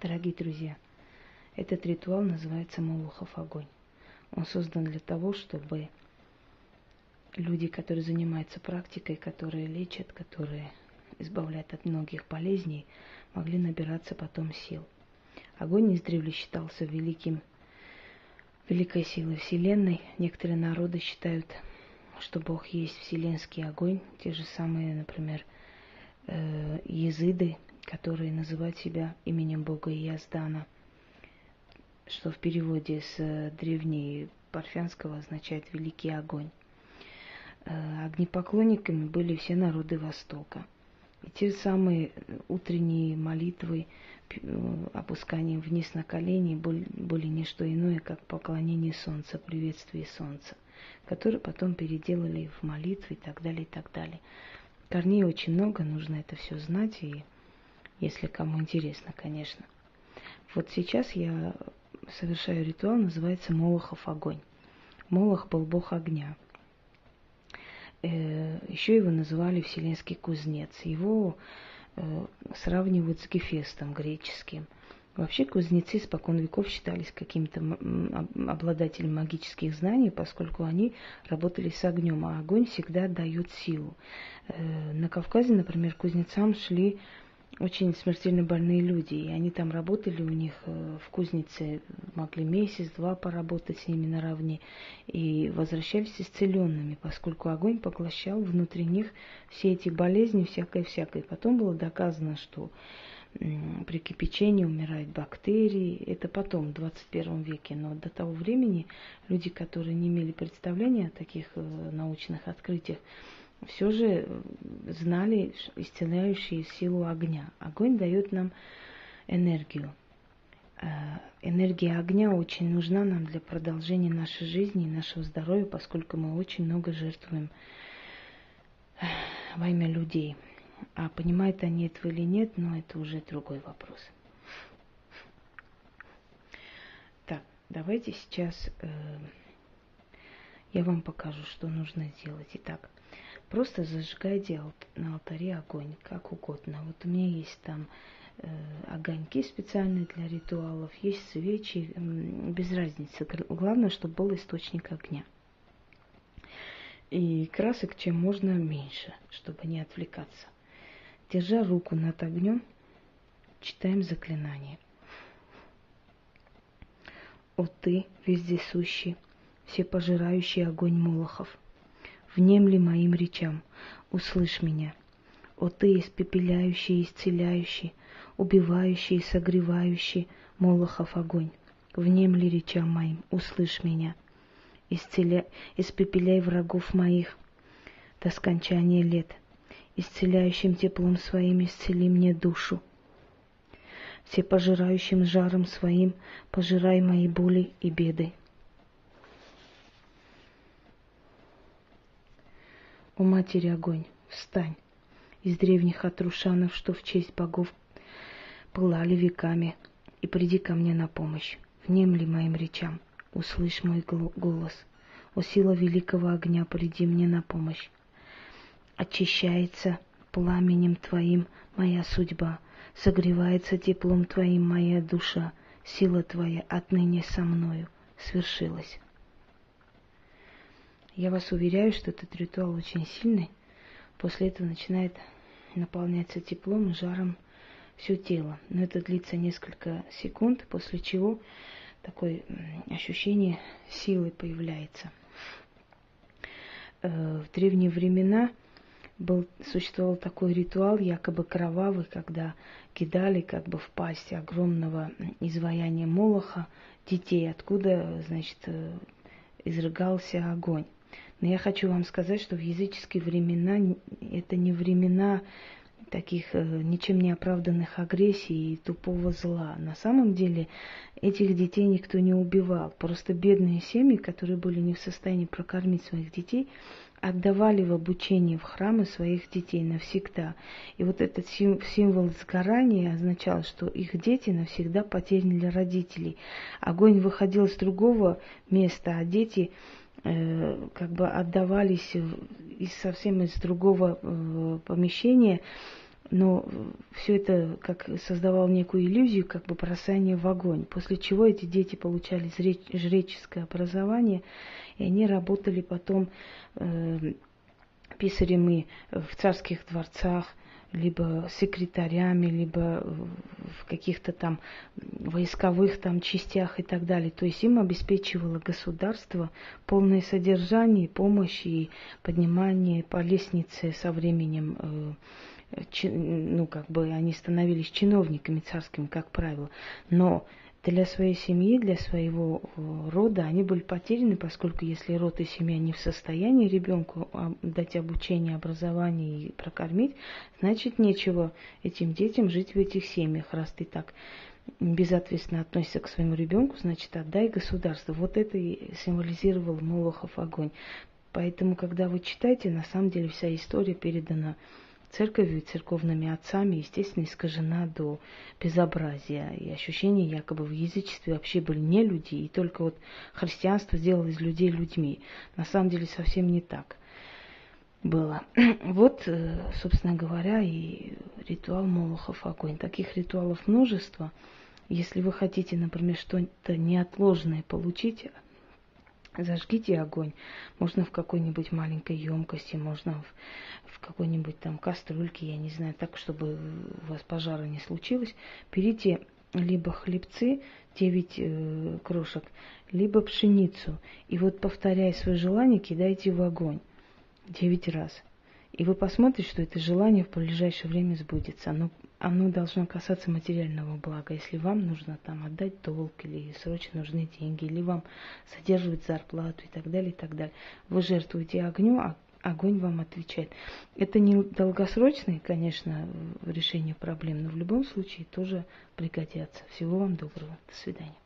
Дорогие друзья, этот ритуал называется Молохов огонь. Он создан для того, чтобы люди, которые занимаются практикой, которые лечат, которые избавляют от многих болезней, могли набираться потом сил. Огонь издревле считался великой силой Вселенной. Некоторые народы считают, что Бог есть вселенский огонь. Те же самые, например, езиды, которые называют себя именем Бога Яздана, что в переводе с древнепарфянского означает «великий огонь». Огнепоклонниками были все народы Востока. И те самые утренние молитвы, опускание вниз на колени были не что иное, как поклонение солнца, приветствие солнца, которые потом переделали в молитвы и так далее, и так далее. Корней очень много, нужно это все знать, и если кому интересно, конечно. Вот сейчас я совершаю ритуал, называется Молохов огонь. Молох был бог огня. Еще его называли Вселенский кузнец. Его сравнивают с Гефестом греческим. Вообще кузнецы испокон веков считались какими-то обладателями магических знаний, поскольку они работали с огнем, а огонь всегда дает силу. На Кавказе, например, кузнецам шли очень смертельно больные люди, и они там работали, у них в кузнице могли месяц-два поработать с ними наравне, и возвращались исцеленными, поскольку огонь поглощал внутри них все эти болезни, всякое-всякое. Потом было доказано, что при кипячении умирают бактерии, это потом, в 21 веке, но до того времени люди, которые не имели представления о таких научных открытиях, все же знали исцеляющую силу огня. Огонь дает нам энергию. Энергия огня очень нужна нам для продолжения нашей жизни и нашего здоровья, поскольку мы очень много жертвуем во имя людей. А понимают они этого или нет, но это уже другой вопрос. Так, давайте сейчас я вам покажу, что нужно сделать. Итак, просто зажигайте на алтаре огонь, как угодно. Вот у меня есть там огоньки специальные для ритуалов, есть свечи, без разницы. Главное, чтобы был источник огня. И красок чем можно меньше, чтобы не отвлекаться. Держа руку над огнем, читаем заклинание. О ты, вездесущий, всепожирающий огонь Молохов, внемли моим речам, услышь меня. О ты, испепеляющий, исцеляющий, убивающий и согревающий Молохов огонь, внемли речам моим, услышь меня. Испепеляй врагов моих до скончания лет, исцеляющим теплом своим исцели мне душу. Всепожирающим жаром своим пожирай мои боли и беды. О Матери огонь, встань из древних отрушанов, что в честь богов пылали веками, и приди ко мне на помощь. Внемли моим речам, услышь мой голос. О сила великого огня, приди мне на помощь. Очищается пламенем Твоим моя судьба, согревается теплом Твоим моя душа, сила Твоя отныне со мною свершилась. Я вас уверяю, что этот ритуал очень сильный. После этого начинает наполняться теплом и жаром все тело. Но это длится несколько секунд, после чего такое ощущение силы появляется. В древние времена существовал такой ритуал, якобы кровавый, когда кидали как бы в пасть огромного изваяния Молоха детей, откуда, значит, изрыгался огонь. Но я хочу вам сказать, что в языческие времена это не времена таких ничем не оправданных агрессий и тупого зла. На самом деле этих детей никто не убивал. Просто бедные семьи, которые были не в состоянии прокормить своих детей, отдавали в обучение в храмы своих детей навсегда. И вот этот символ сгорания означал, что их дети навсегда потеряны для родителей. Огонь выходил с другого места, а дети как бы отдавались совсем из другого помещения Но все это как создавало некую иллюзию, как бы бросание в огонь, после чего эти дети получали жреческое образование, и они работали потом писарями в царских дворцах, либо секретарями, либо в каких-то там войсковых там частях и так далее. То есть им обеспечивало государство полное содержание, помощь и поднимание по лестнице со временем, ну, как бы они становились чиновниками царскими, как правило. Но для своей семьи, для своего рода они были потеряны, поскольку если род и семья не в состоянии ребенку дать обучение, образование и прокормить, значит нечего этим детям жить в этих семьях. Раз ты так безответственно относишься к своему ребенку, значит отдай государству. Вот это и символизировал Молохов огонь. Поэтому, когда вы читаете, на самом деле вся история передана церковью и церковными отцами, естественно, искажена до безобразия. И ощущение, якобы в язычестве вообще были не люди, и только вот христианство сделало из людей людьми. На самом деле совсем не так было. Вот, собственно говоря, и ритуал Молохов огонь. Таких ритуалов множество. Если вы хотите, например, что-то неотложное получить, зажгите огонь. Можно в какой-нибудь маленькой емкости, можно в какой-нибудь там кастрюльке, я не знаю, так, чтобы у вас пожара не случилось. Берите либо хлебцы, 9 крошек, либо пшеницу. И вот, повторяя свое желание, кидайте в огонь 9 раз. И вы посмотрите, что это желание в ближайшее время сбудется. Оно должно касаться материального блага. Если вам нужно там отдать долг, или срочно нужны деньги, или вам содерживать зарплату и так далее, и так далее. Вы жертвуете огню, а огонь вам отвечает. Это не долгосрочное, конечно, решение проблем, но в любом случае тоже пригодятся. Всего вам доброго. До свидания.